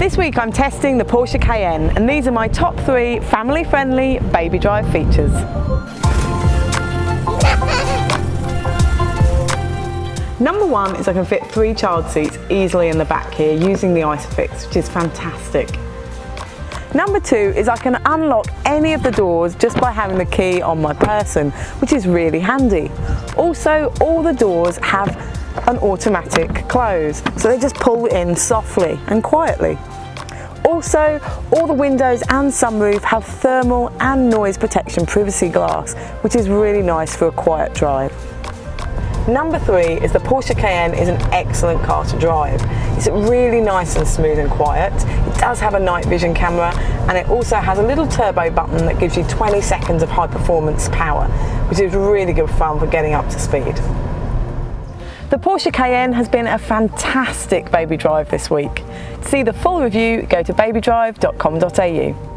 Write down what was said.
This week I'm testing the Porsche Cayenne, and these are my top 3 family-friendly baby drive features. Number 1 is I can fit 3 child seats easily in the back here using the ISOFix, which is fantastic. Number 2 is I can unlock any of the doors just by having the key on my person, which is really handy. Also, all the doors have an automatic close, so they just pull in softly and quietly. Also, all the windows and sunroof have thermal and noise protection privacy glass, which is really nice for a quiet drive. Number 3 is the Porsche Cayenne is an excellent car to drive. It's really nice and smooth and quiet. It does have a night vision camera, and it also has a little turbo button that gives you 20 seconds of high performance power, which is really good fun for getting up to speed. The Porsche Cayenne has been a fantastic baby drive this week. To see the full review, go to BabyDrive.com.au.